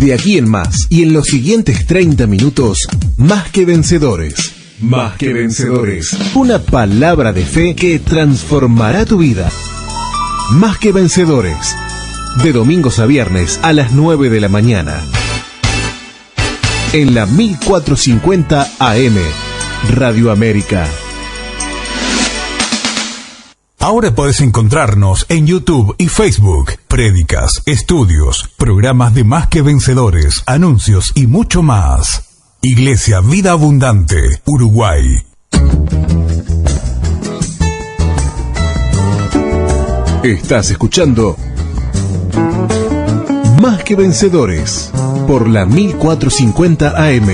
De aquí en más y en los siguientes 30 minutos, Más que Vencedores. Más que Vencedores. Una palabra de fe que transformará tu vida. Más que Vencedores. De domingos a viernes a las 9 de la mañana. En la 1450 AM. Radio América. Ahora podés encontrarnos en YouTube y Facebook. Prédicas, estudios, programas de Más que Vencedores, anuncios y mucho más. Iglesia Vida Abundante, Uruguay. Estás escuchando Más que Vencedores por la 1450 AM.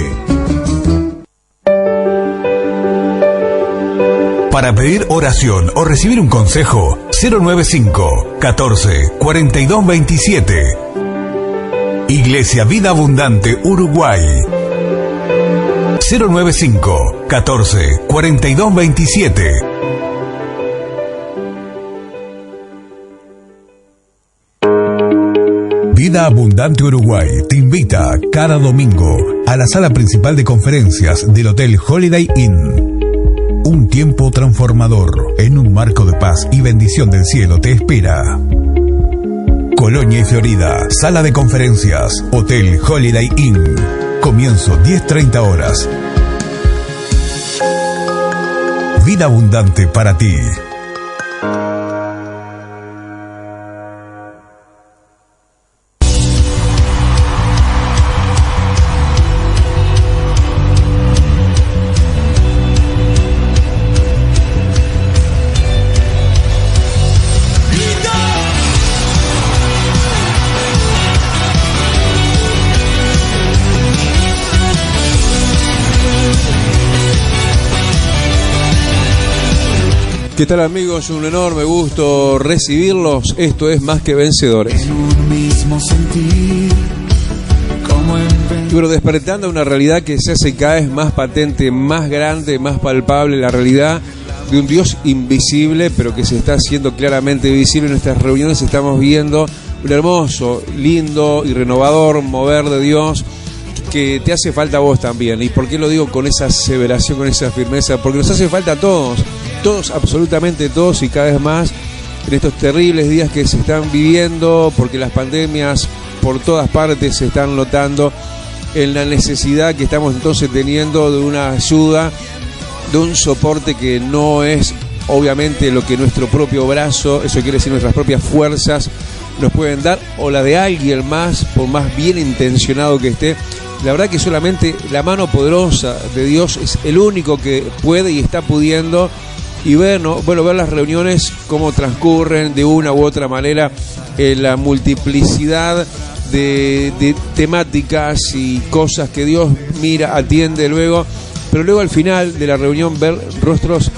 Para pedir oración o recibir un consejo, 095 14 42 27. Iglesia Vida Abundante, Uruguay. 095 14 42 27. Vida Abundante Uruguay te invita cada domingo a la sala principal de conferencias del Hotel Holiday Inn. Un tiempo transformador en un marco de paz y bendición del cielo te espera. Colonia y Florida, sala de conferencias, Hotel Holiday Inn. Comienzo 10:30 horas. Vida abundante para ti. ¿Qué tal, amigos? Un enorme gusto recibirlos. Esto es Más que Vencedores. Y bueno, despertando una realidad que se hace cada vez más patente, más grande, más palpable, la realidad de un Dios invisible, pero que se está haciendo claramente visible. En nuestras reuniones estamos viendo un hermoso, lindo y renovador mover de Dios que te hace falta a vos también. ¿Y por qué lo digo con esa aseveración, con esa firmeza? Porque nos hace falta a todos. Todos, absolutamente todos, y cada vez más en estos terribles días que se están viviendo, porque las pandemias por todas partes se están notando, en la necesidad que estamos entonces teniendo de una ayuda, de un soporte que no es obviamente lo que nuestro propio brazo, eso quiere decir nuestras propias fuerzas, nos pueden dar, o la de alguien más, por más bien intencionado que esté. La verdad que solamente la mano poderosa de Dios es el único que puede y está pudiendo. Y ver las reuniones cómo transcurren de una u otra manera, la multiplicidad de temáticas y cosas que Dios mira, atiende luego, pero luego al final de la reunión ver rostros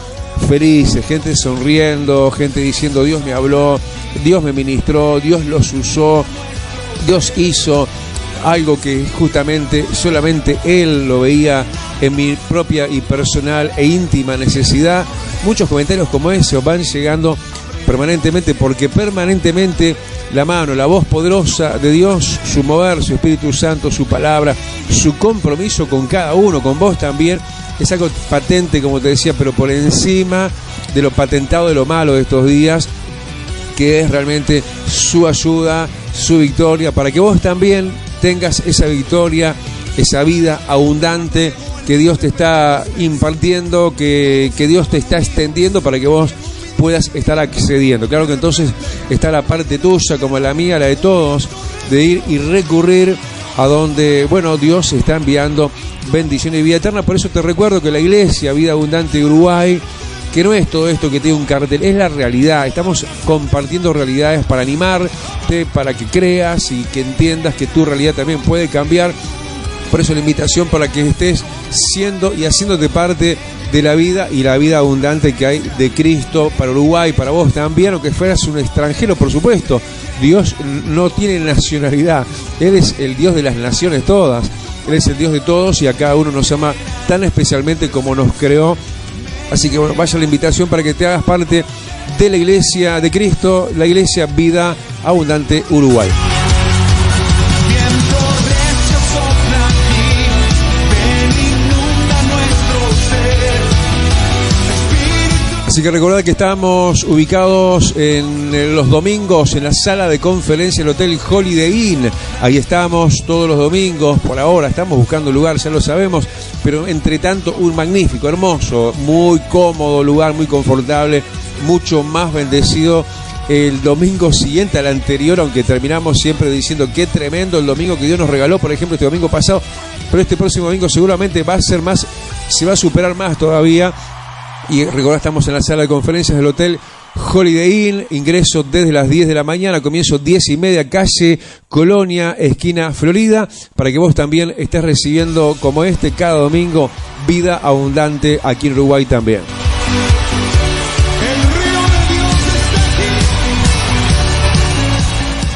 felices, gente sonriendo, gente diciendo Dios me habló, Dios me ministró, Dios los usó, Dios hizo algo que justamente solamente Él lo veía en mi propia y personal e íntima necesidad. Muchos comentarios como ese van llegando permanentemente, porque permanentemente la mano, la voz poderosa de Dios, su mover, su Espíritu Santo, su palabra, su compromiso con cada uno, con vos también, es algo patente, como te decía, pero por encima de lo patentado de lo malo de estos días, que es realmente su ayuda, su victoria, para que vos también tengas esa victoria, esa vida abundante que Dios te está impartiendo, que Dios te está extendiendo para que vos puedas estar accediendo. Claro que entonces está la parte tuya, como la mía, la de todos, de ir y recurrir a donde, Dios está enviando bendición y vida eterna. Por eso te recuerdo que la Iglesia Vida Abundante Uruguay, que no es todo esto que tiene un cartel, es la realidad. Estamos compartiendo realidades para animarte, para que creas y que entiendas que tu realidad también puede cambiar. Por eso la invitación para que estés siendo y haciéndote parte de la vida y la vida abundante que hay de Cristo para Uruguay, para vos también, aunque fueras un extranjero, por supuesto. Dios no tiene nacionalidad, Él es el Dios de las naciones todas, Él es el Dios de todos y a cada uno nos ama tan especialmente como nos creó. Así que vaya la invitación para que te hagas parte de la Iglesia de Cristo, la Iglesia Vida Abundante Uruguay. Viento Así que recordad que estamos ubicados en los domingos en la sala de conferencia del Hotel Holiday Inn. Ahí estamos todos los domingos, por ahora estamos buscando lugar, ya lo sabemos, pero entre tanto un magnífico, hermoso, muy cómodo lugar, muy confortable, mucho más bendecido el domingo siguiente al anterior, aunque terminamos siempre diciendo qué tremendo el domingo que Dios nos regaló, por ejemplo, este domingo pasado, pero este próximo domingo seguramente va a ser más, se va a superar más todavía. Y recordad, estamos en la sala de conferencias del Hotel Holiday Inn, ingreso desde las 10 de la mañana, comienzo 10:30, calle Colonia, esquina Florida, para que vos también estés recibiendo, como cada domingo, vida abundante aquí en Uruguay también.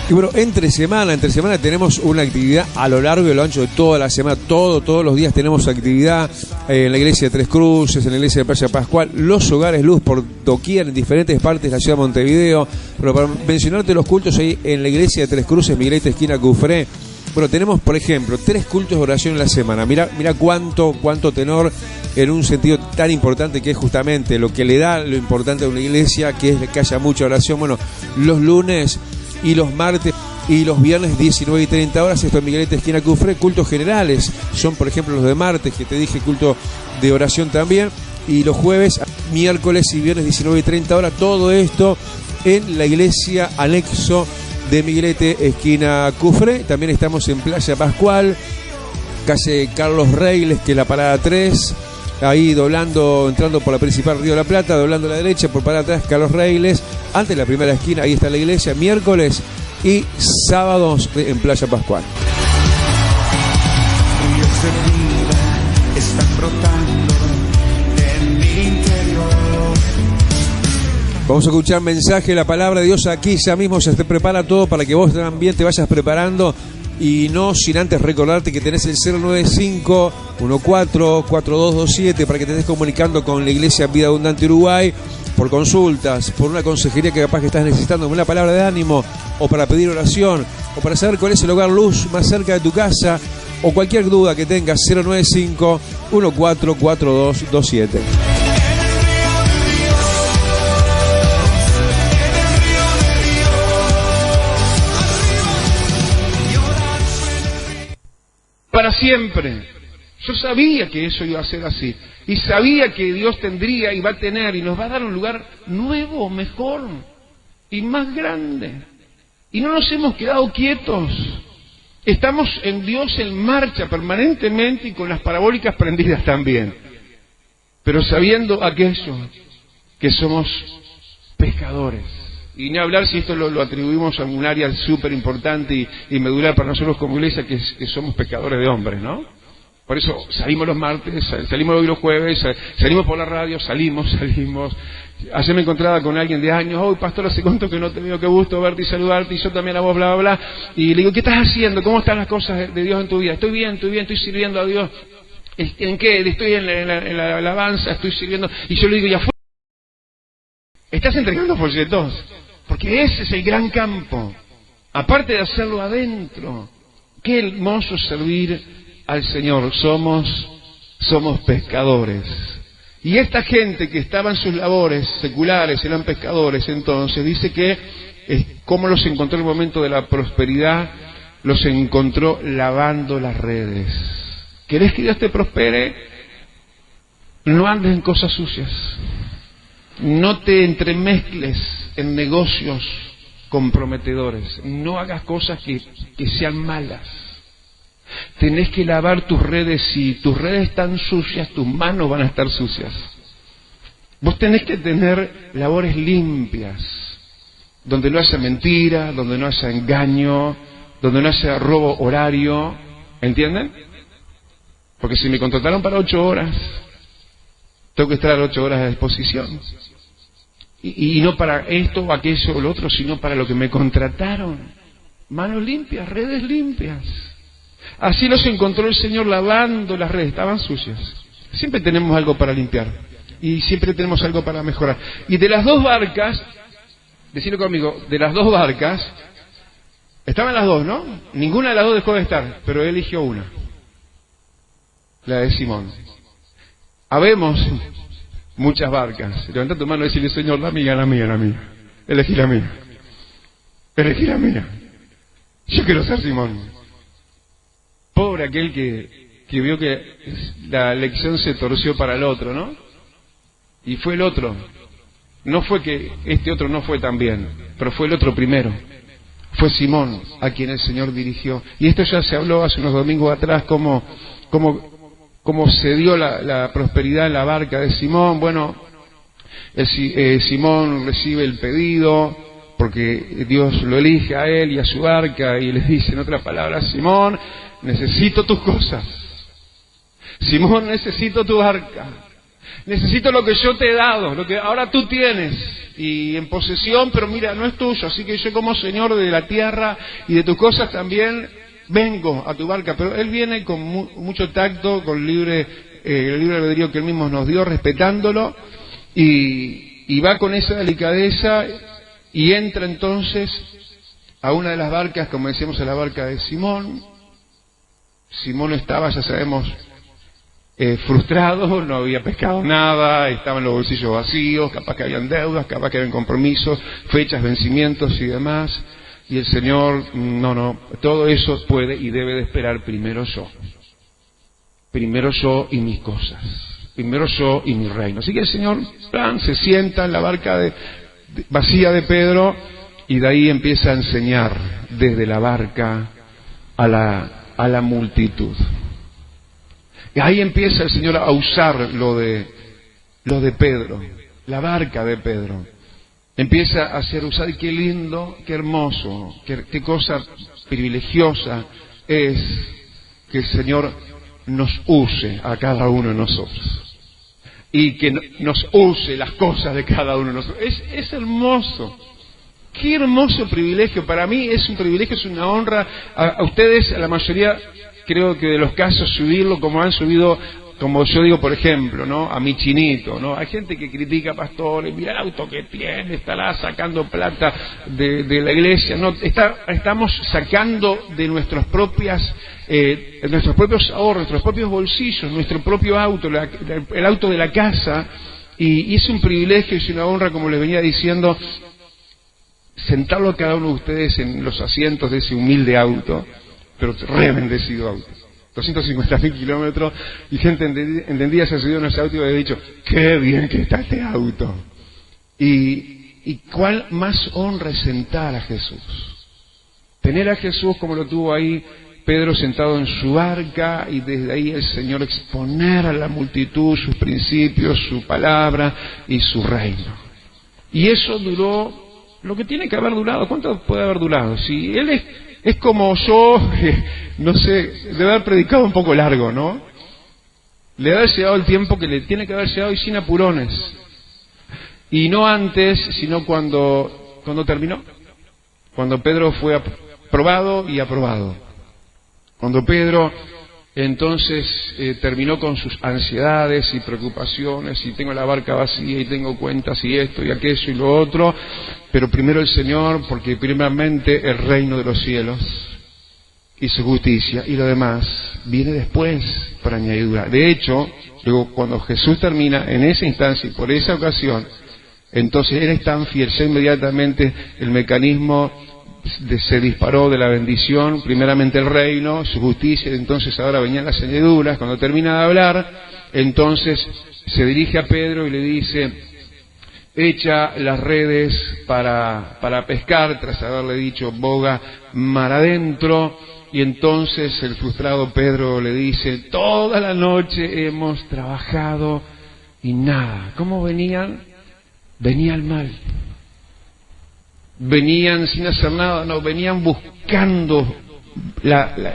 Y bueno, entre semana tenemos una actividad a lo largo y lo ancho de toda la semana, todos los días tenemos actividad en la iglesia de Tres Cruces, en la iglesia de Playa Pascual, los hogares luz por doquier en diferentes partes de la ciudad de Montevideo. Pero para mencionarte los cultos ahí en la iglesia de Tres Cruces, Miguelete, esquina Cufré, bueno, tenemos por ejemplo 3 cultos de oración en la semana. Mira cuánto tenor en un sentido tan importante que es justamente lo que le da lo importante a una iglesia, que es que haya mucha oración. Bueno, los lunes y los martes y los viernes 19:30 horas, esto en Miguelete, esquina Cufré, cultos generales, son por ejemplo los de martes, que te dije, culto de oración también, y los jueves, miércoles y viernes 19:30 horas, todo esto en la iglesia anexo de Miguelete, esquina Cufré. También estamos en Playa Pascual, calle Carlos Reiles, que es la parada 3, ahí entrando por la principal Río de la Plata, doblando a la derecha, por parada atrás, Carlos Reiles, antes de la primera esquina, ahí está la iglesia, miércoles y sábados en Playa Pascual. Vamos a escuchar mensaje, la palabra de Dios aquí, ya mismo se te prepara todo para que vos también te vayas preparando. Y no sin antes recordarte que tenés el 095-14-4227 para que te estés comunicando con la Iglesia Vida Abundante Uruguay por consultas, por una consejería que capaz que estás necesitando, una palabra de ánimo, o para pedir oración, o para saber cuál es el hogar luz más cerca de tu casa, o cualquier duda que tengas. 095-14-4227. Para siempre. Yo sabía que eso iba a ser así. Y sabía que Dios tendría y va a tener y nos va a dar un lugar nuevo, mejor y más grande. Y no nos hemos quedado quietos. Estamos en Dios en marcha permanentemente y con las parabólicas prendidas también. Pero sabiendo aquello que somos pescadores. Y ni hablar si esto lo atribuimos a un área súper importante y medular para nosotros como iglesia, que somos pescadores de hombres, ¿no? Por eso salimos los martes, salimos hoy los jueves, salimos por la radio, salimos. Ayer me encontraba con alguien de años, hoy pastor, hace cuánto que no te veo, qué gusto verte y saludarte, y yo también a vos, bla, bla, bla. Y le digo, ¿qué estás haciendo? ¿Cómo están las cosas de Dios en tu vida? Estoy bien, estoy sirviendo a Dios. ¿En qué? Estoy en la alabanza, estoy sirviendo. Y yo le digo, ya fue. Estás entregando folletos. Porque ese es el gran campo. Aparte de hacerlo adentro, qué hermoso servir al Señor. Somos pescadores. Y esta gente que estaba en sus labores seculares, eran pescadores entonces, dice que cómo los encontró en el momento de la prosperidad, los encontró lavando las redes. ¿Querés que Dios te prospere? No andes en cosas sucias. No te entremezcles en negocios comprometedores. No hagas cosas que sean malas. Tenés que lavar tus redes. Si tus redes están sucias, tus manos van a estar sucias. Vos tenés que tener labores limpias, donde no haya mentira, donde no haya engaño, donde no haya robo horario. ¿Entienden? Porque si me contrataron para 8 horas, tengo que estar 8 horas a disposición. Y no para esto o aquello o lo otro, sino para lo que me contrataron. Manos limpias, redes limpias. Así los encontró el Señor lavando las redes, estaban sucias. Siempre tenemos algo para limpiar. Y siempre tenemos algo para mejorar. Y de las 2 barcas, decirlo conmigo, de las 2 barcas, estaban las 2, ¿no? Ninguna de las 2 dejó de estar, pero él eligió una. La de Simón. Habemos muchas barcas. Levanta tu mano y decirle, Señor, la mía. Elegí la mía. Elegí la mía. Yo quiero ser Simón. Pobre aquel que vio que la lección se torció para el otro, ¿no? Y fue el otro. No fue que este otro no fue tan bien, pero fue el otro primero. Fue Simón a quien el Señor dirigió. Y esto ya se habló hace unos domingos atrás, cómo se dio la prosperidad en la barca de Simón. Bueno, Simón recibe el pedido porque Dios lo elige a él y a su barca y le dice en otras palabras, Simón, necesito tus cosas. Simón, necesito tu barca. Necesito lo que yo te he dado, lo que ahora tú tienes y en posesión, pero mira, no es tuyo, así que yo como Señor de la tierra y de tus cosas también vengo a tu barca. Pero él viene con mucho tacto, con el libre albedrío que él mismo nos dio, respetándolo, y va con esa delicadeza y entra entonces a una de las barcas, como decíamos, a la barca de Simón. Simón estaba, ya sabemos, frustrado, no había pescado nada, estaban los bolsillos vacíos, capaz que habían deudas, capaz que habían compromisos, fechas, vencimientos y demás. Y el Señor, no, todo eso puede y debe de esperar primero yo y mis cosas, primero yo y mi reino. Así que el Señor se sienta en la barca vacía de Pedro y de ahí empieza a enseñar desde la barca a la multitud. Y ahí empieza el Señor a usar lo de Pedro, la barca de Pedro. Empieza a ser usada, y qué lindo, qué hermoso, qué cosa privilegiosa es que el Señor nos use a cada uno de nosotros. Y que nos use las cosas de cada uno de nosotros. Es hermoso. Qué hermoso privilegio. Para mí es un privilegio, es una honra. A ustedes, a la mayoría, creo que de los casos, subirlo como han subido, como yo digo, por ejemplo, ¿no? A mi Chinito, ¿no? Hay gente que critica pastores, mira el auto que tiene, estará sacando plata de la iglesia. No, estamos sacando de nuestros propios ahorros, nuestros propios bolsillos, nuestro propio auto, el auto de la casa, y es un privilegio y una honra, como les venía diciendo, sentarlo a cada uno de ustedes en los asientos de ese humilde auto, pero re bendecido auto. 250.000 kilómetros, y gente entendida se ha subido en ese auto y había dicho, qué bien que está este auto. Y cuál más honra es sentar a Jesús. Tener a Jesús como lo tuvo ahí Pedro sentado en su barca, y desde ahí el Señor exponer a la multitud sus principios, su palabra y su reino. Y eso duró lo que tiene que haber durado. ¿Cuánto puede haber durado? Si él es como yo, no sé, debe haber predicado un poco largo, ¿no? Le debe haber llegado el tiempo que le tiene que haber llegado y sin apurones. Y no antes, sino cuando terminó. Cuando Pedro fue aprobado y aprobado. Cuando Pedro entonces terminó con sus ansiedades y preocupaciones, y tengo la barca vacía y tengo cuentas y esto y aquello y lo otro, pero primero el Señor, porque primeramente el reino de los cielos y su justicia, y lo demás viene después por añadidura. De hecho, luego cuando Jesús termina en esa instancia y por esa ocasión, entonces Él es tan fiel, ya inmediatamente el mecanismo se disparó de la bendición, primeramente el reino, su justicia, y entonces ahora venían las añadiduras. Cuando termina de hablar, entonces se dirige a Pedro y le dice, echa las redes para pescar, tras haberle dicho, boga mar adentro. Y entonces el frustrado Pedro le dice, toda la noche hemos trabajado y nada. ¿Cómo venían? Venía el mal. Venían sin hacer nada, no, venían buscando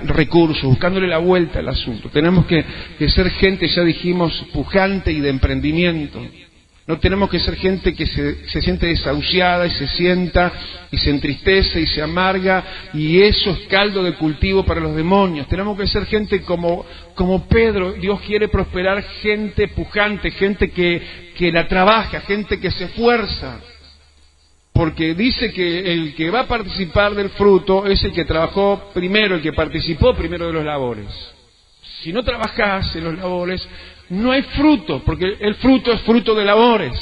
recursos, buscándole la vuelta al asunto. Tenemos que ser gente, ya dijimos, pujante y de emprendimiento. No tenemos que ser gente que se siente desahuciada y se sienta y se entristece y se amarga, y eso es caldo de cultivo para los demonios. Tenemos que ser gente como Pedro. Dios quiere prosperar gente pujante, gente que la trabaja, gente que se esfuerza. Porque dice que el que va a participar del fruto es el que trabajó primero, el que participó primero de los labores. Si no trabajás en los labores, no hay fruto, porque el fruto es fruto de labores.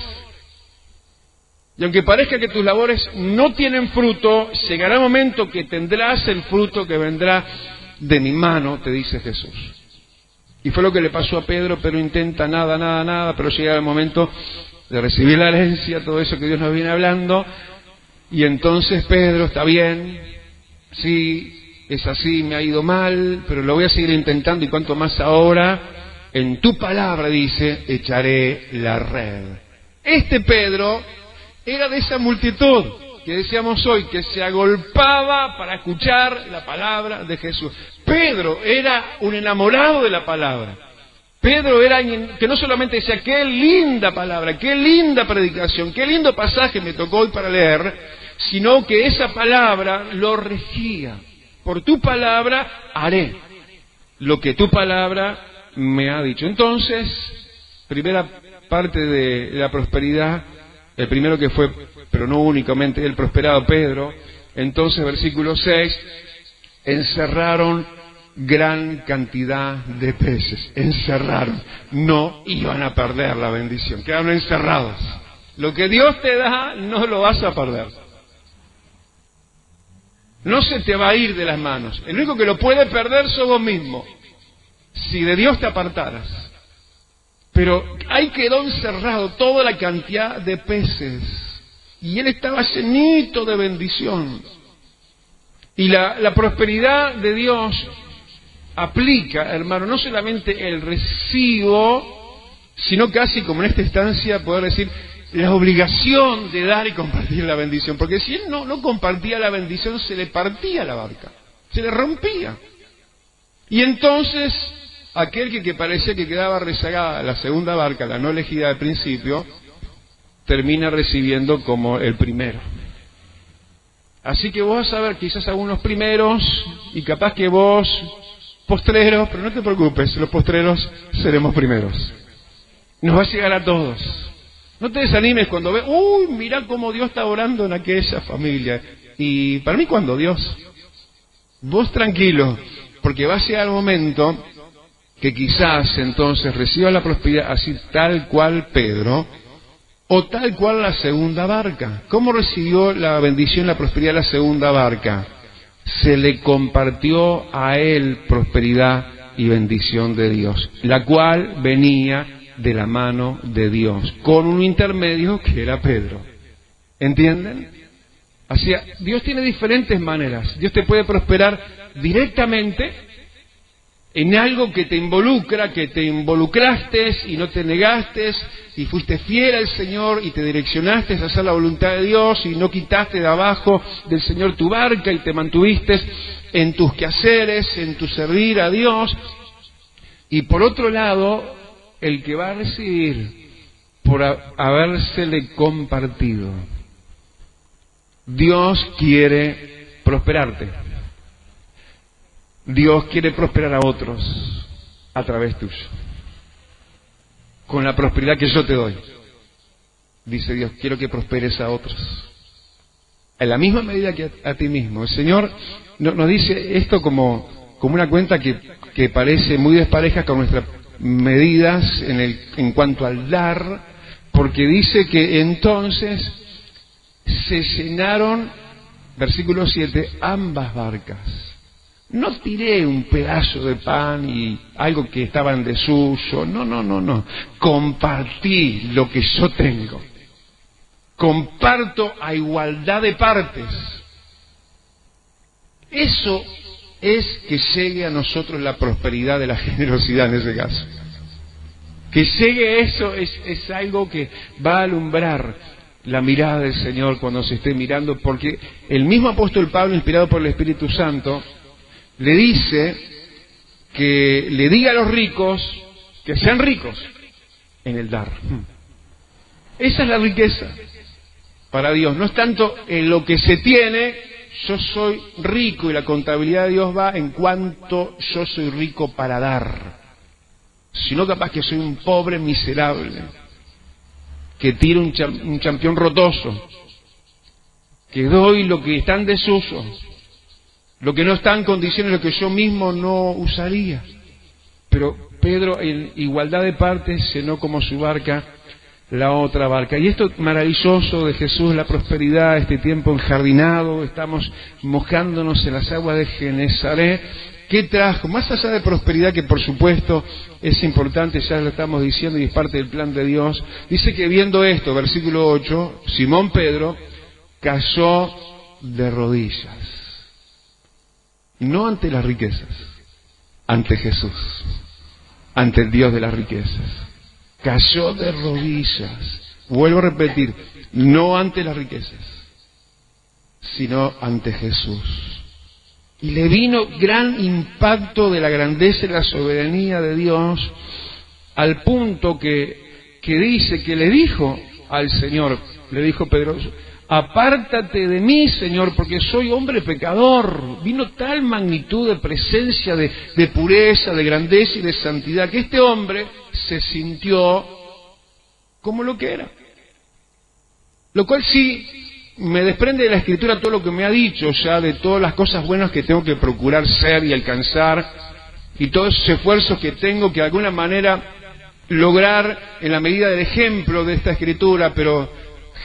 Y aunque parezca que tus labores no tienen fruto, llegará el momento que tendrás el fruto que vendrá de mi mano, te dice Jesús. Y fue lo que le pasó a Pedro. Pedro intenta nada, pero llega el momento de recibir la herencia, todo eso que Dios nos viene hablando, y entonces Pedro, está bien, sí, es así, me ha ido mal, pero lo voy a seguir intentando, y cuanto más ahora, en tu palabra, dice, echaré la red. Este Pedro era de esa multitud que decíamos hoy, que se agolpaba para escuchar la palabra de Jesús. Pedro era un enamorado de la palabra. Pedro era que no solamente decía, qué linda palabra, qué linda predicación, qué lindo pasaje me tocó hoy para leer, sino que esa palabra lo regía. Por tu palabra haré lo que tu palabra me ha dicho. Entonces, primera parte de la prosperidad, el primero que fue, pero no únicamente, el prosperado Pedro. Entonces, versículo 6, encerraron gran cantidad de peces. Encerraron, no iban a perder la bendición, quedaron encerrados. Lo que Dios te da, no lo vas a perder. No se te va a ir de las manos. El único que lo puede perder sos vos mismo, si de Dios te apartaras. Pero ahí quedó encerrado toda la cantidad de peces, y él estaba llenito de bendición. Y la prosperidad de Dios aplica, hermano, no solamente el recibo, sino casi como en esta instancia poder decir la obligación de dar y compartir la bendición. Porque si él no compartía la bendición, se le partía la barca, se le rompía. Y entonces aquel que parecía que quedaba rezagada, la segunda barca, la no elegida al principio, termina recibiendo como el primero. Así que vos vas a ver quizás algunos primeros, y capaz que vos postreros, pero no te preocupes, los postreros seremos primeros. Nos va a llegar a todos. No te desanimes cuando ves, uy, mirá cómo Dios está orando en aquella familia. Y para mí, ¿cuándo Dios? Vos tranquilo, porque va a llegar el momento que quizás entonces reciba la prosperidad así tal cual Pedro, o tal cual la segunda barca. ¿Cómo recibió la bendición, la prosperidad de la segunda barca? Se le compartió a él prosperidad y bendición de Dios, la cual venía de la mano de Dios, con un intermedio que era Pedro. ¿Entienden? Así, Dios tiene diferentes maneras. Dios te puede prosperar directamente en algo que te involucra, que te involucraste y no te negaste y fuiste fiel al Señor y te direccionaste a hacer la voluntad de Dios y no quitaste de abajo del Señor tu barca y te mantuviste en tus quehaceres, en tu servir a Dios. Y por otro lado, el que va a recibir por habérsele compartido. Dios quiere prosperarte. Dios quiere prosperar a otros a través tuyo, con la prosperidad que yo te doy. Dice Dios, quiero que prosperes a otros en la misma medida que a ti mismo. El Señor nos dice esto como una cuenta que parece muy despareja con nuestras medidas en cuanto al dar, porque dice que entonces se llenaron, versículo 7, ambas barcas. No tiré un pedazo de pan y algo que estaba en desuso, no. Compartí lo que yo tengo. Comparto a igualdad de partes. Eso es que llegue a nosotros la prosperidad de la generosidad en ese caso. Que llegue eso es algo que va a alumbrar la mirada del Señor cuando se esté mirando, porque el mismo apóstol Pablo, inspirado por el Espíritu Santo, le dice que le diga a los ricos que sean ricos en el dar. Esa es la riqueza para Dios. No es tanto en lo que se tiene, yo soy rico, y la contabilidad de Dios va en cuanto yo soy rico para dar, sino capaz que soy un pobre miserable que tiro un champión rotoso, que doy lo que está en desuso, lo que no está en condiciones, lo que yo mismo no usaría. Pero Pedro en igualdad de partes llenó como su barca la otra barca. Y esto maravilloso de Jesús, la prosperidad, este tiempo enjardinado, estamos mojándonos en las aguas de Genesaret. ¿Qué trajo? Más allá de prosperidad, que por supuesto es importante, ya lo estamos diciendo y es parte del plan de Dios, dice que viendo esto, versículo 8, Simón Pedro cayó de rodillas. No ante las riquezas, ante Jesús, ante el Dios de las riquezas. Cayó de rodillas. Vuelvo a repetir, no ante las riquezas, sino ante Jesús. Y le vino gran impacto de la grandeza y la soberanía de Dios, al punto que dice que le dijo al Señor, le dijo Pedro, apártate de mí, Señor, porque soy hombre pecador. Vino tal magnitud de presencia, de pureza, de grandeza y de santidad, que este hombre se sintió como lo que era. Lo cual sí me desprende de la Escritura todo lo que me ha dicho ya, de todas las cosas buenas que tengo que procurar ser y alcanzar, y todos esos esfuerzos que tengo que de alguna manera lograr en la medida del ejemplo de esta Escritura, pero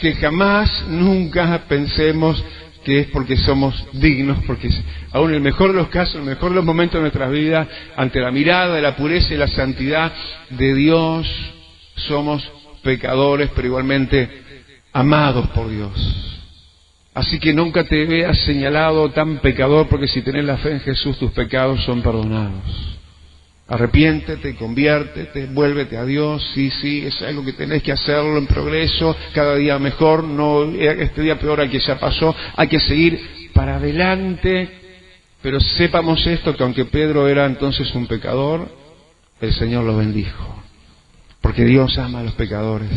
que jamás, nunca pensemos que es porque somos dignos, porque aún en el mejor de los casos, en el mejor de los momentos de nuestras vidas, ante la mirada de la pureza y la santidad de Dios, somos pecadores, pero igualmente amados por Dios. Así que nunca te veas señalado tan pecador, porque si tenés la fe en Jesús, tus pecados son perdonados. Arrepiéntete, conviértete, vuélvete a Dios. Sí, es algo que tenés que hacerlo en progreso, cada día mejor, no este día peor al que ya pasó. Hay que seguir para adelante, pero sepamos esto, que aunque Pedro era entonces un pecador, el Señor lo bendijo, porque Dios ama a los pecadores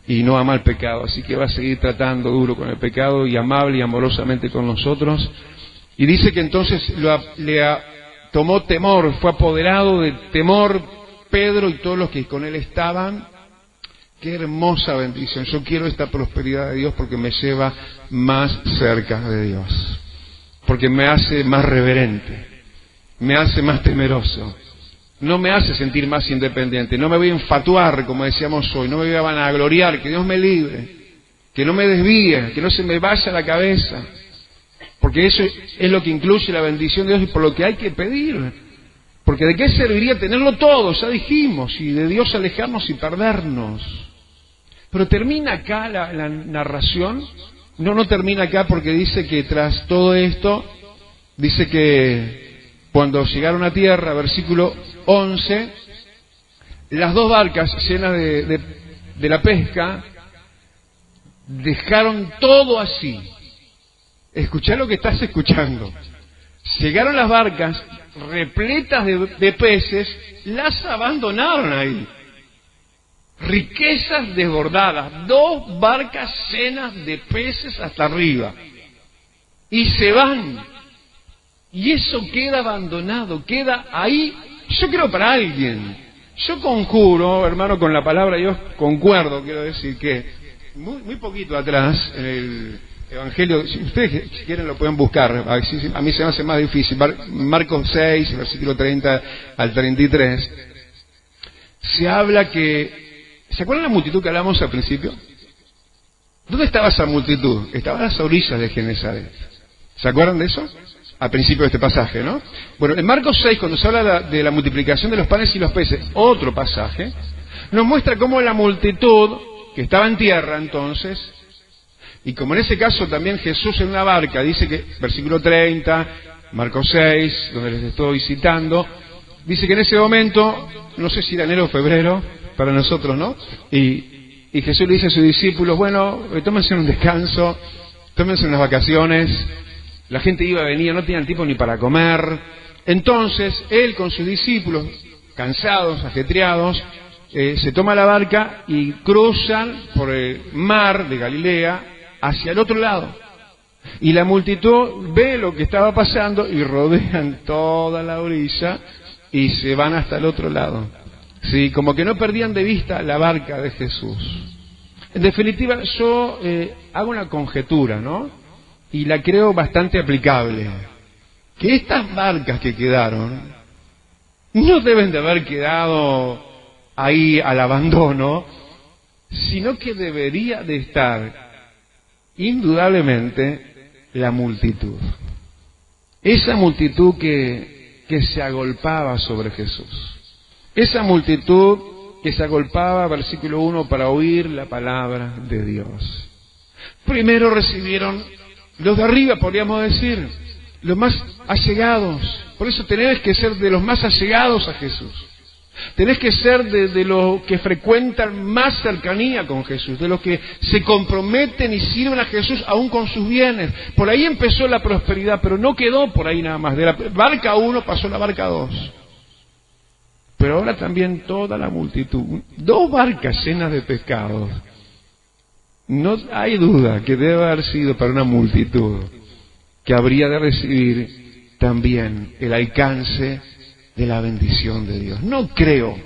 y no ama el pecado, así que va a seguir tratando duro con el pecado y amable y amorosamente con nosotros. Y dice que entonces tomó temor, fue apoderado de temor Pedro y todos los que con él estaban. Qué hermosa bendición. Yo quiero esta prosperidad de Dios porque me lleva más cerca de Dios, porque me hace más reverente, me hace más temeroso, no me hace sentir más independiente. No me voy a enfatuar, como decíamos hoy, no me voy a vanagloriar, que Dios me libre, que no me desvíe, que no se me vaya la cabeza, porque eso es lo que incluye la bendición de Dios y por lo que hay que pedir. Porque ¿de qué serviría tenerlo todo? Ya dijimos, y de Dios alejarnos y perdernos. Pero termina acá la narración. No termina acá, porque dice que tras todo esto, dice que cuando llegaron a tierra, versículo 11, las dos barcas llenas de la pesca dejaron todo así. Escuchá lo que estás escuchando. Llegaron las barcas repletas de peces, las abandonaron ahí. Riquezas desbordadas, 2 barcas llenas de peces hasta arriba. Y se van. Y eso queda abandonado, queda ahí. Yo creo para alguien. Yo conjuro, hermano, con la palabra de Dios, concuerdo, quiero decir que muy poquito atrás, en el Evangelio, si ustedes quieren lo pueden buscar, a mí se me hace más difícil, Marcos 6, versículo 30 al 33, se habla que, ¿se acuerdan la multitud que hablamos al principio? ¿Dónde estaba esa multitud? Estaba a las orillas de Genesaret. ¿Se acuerdan de eso? Al principio de este pasaje, ¿no? Bueno, en Marcos 6, cuando se habla de la multiplicación de los panes y los peces, otro pasaje, nos muestra cómo la multitud, que estaba en tierra entonces, y como en ese caso también Jesús en una barca, dice que, versículo 30, Marcos 6, donde les estoy citando, dice que en ese momento, no sé si era enero o febrero, para nosotros, ¿no? Y Jesús le dice a sus discípulos, bueno, tómense un descanso, tómense unas vacaciones. La gente iba a venir, no tenían tiempo ni para comer. Entonces, él con sus discípulos, cansados, ajetreados, se toma la barca y cruzan por el mar de Galilea hacia el otro lado. Y la multitud ve lo que estaba pasando y rodean toda la orilla y se van hasta el otro lado. Sí, como que no perdían de vista la barca de Jesús. En definitiva, yo hago una conjetura, ¿no? Y la creo bastante aplicable. Que estas barcas que quedaron no deben de haber quedado ahí al abandono, sino que debería de estar indudablemente la multitud. Esa multitud que se agolpaba sobre Jesús. Esa multitud que se agolpaba, versículo 1, para oír la palabra de Dios. Primero recibieron los de arriba, podríamos decir, los más allegados. Por eso tenés que ser de los más allegados a Jesús. Tenés que ser de los que frecuentan más cercanía con Jesús, de los que se comprometen y sirven a Jesús aún con sus bienes. Por ahí empezó la prosperidad, pero no quedó por ahí nada más. De la barca 1 pasó a la barca 2. Pero ahora también toda la multitud, 2 barcas llenas de pescados. No hay duda que debe haber sido para una multitud que habría de recibir también el alcance de la bendición de Dios. No creo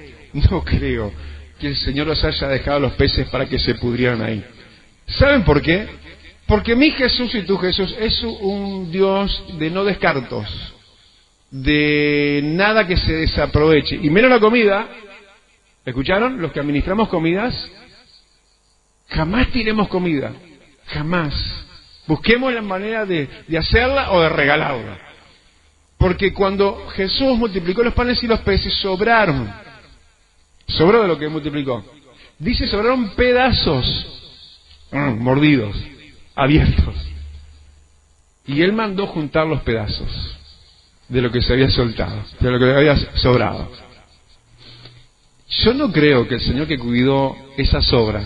que el Señor los haya dejado los peces para que se pudrieran ahí. ¿Saben por qué? Porque mi Jesús y tu Jesús es un Dios de no descartos, de nada que se desaproveche. Y menos la comida. ¿Escucharon? Los que administramos comidas, jamás tiremos comida, jamás. Busquemos la manera de hacerla o de regalarla. Porque cuando Jesús multiplicó los panes y los peces, sobró de lo que multiplicó. Dice, sobraron pedazos, mordidos, abiertos. Y Él mandó juntar los pedazos de lo que se había soltado, de lo que había sobrado. Yo no creo que el Señor, que cuidó esas sobras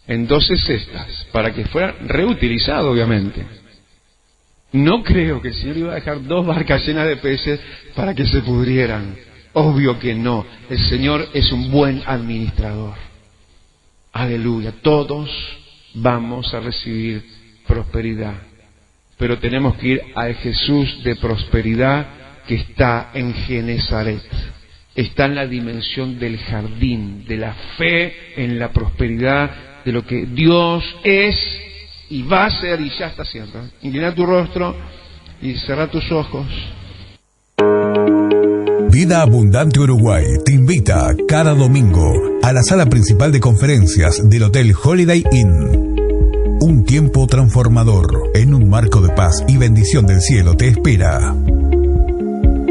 en 12 cestas para que fuera reutilizado, obviamente, no creo que el Señor iba a dejar 2 barcas llenas de peces para que se pudrieran. Obvio que no. El Señor es un buen administrador. Aleluya. Todos vamos a recibir prosperidad. Pero tenemos que ir al Jesús de prosperidad que está en Genezaret. Está en la dimensión del jardín, de la fe en la prosperidad, de lo que Dios es y va a ser y ya está haciendo. Inclina tu rostro y cerra tus ojos. Vida Abundante Uruguay te invita cada domingo a la sala principal de conferencias del Hotel Holiday Inn. Un tiempo transformador en un marco de paz y bendición del cielo te espera.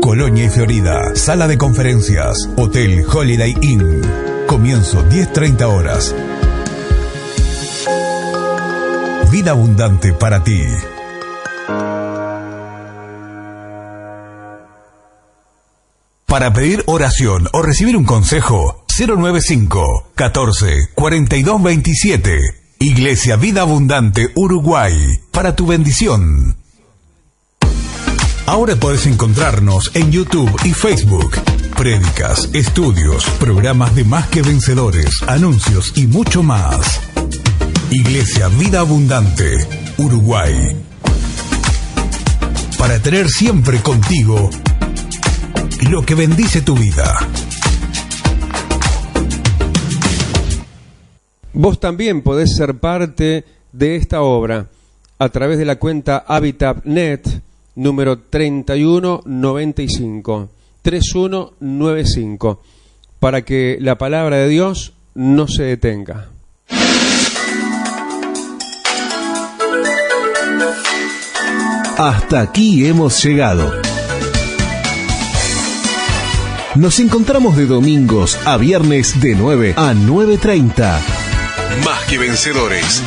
Colonia y Florida, sala de conferencias, Hotel Holiday Inn. Comienzo 10:30 horas. Vida abundante para ti. Para pedir oración o recibir un consejo, 095 14 42 27. Iglesia Vida Abundante Uruguay, para tu bendición. Ahora podés encontrarnos en YouTube y Facebook. Prédicas, estudios, programas de Más que Vencedores, anuncios y mucho más. Iglesia Vida Abundante Uruguay, para tener siempre contigo lo que bendice tu vida. Vos también podés ser parte de esta obra a través de la cuenta HabitatNet número 3195, para que la palabra de Dios no se detenga. Hasta aquí hemos llegado. Nos encontramos de domingos a viernes de 9 a 9:30. Más que Vencedores.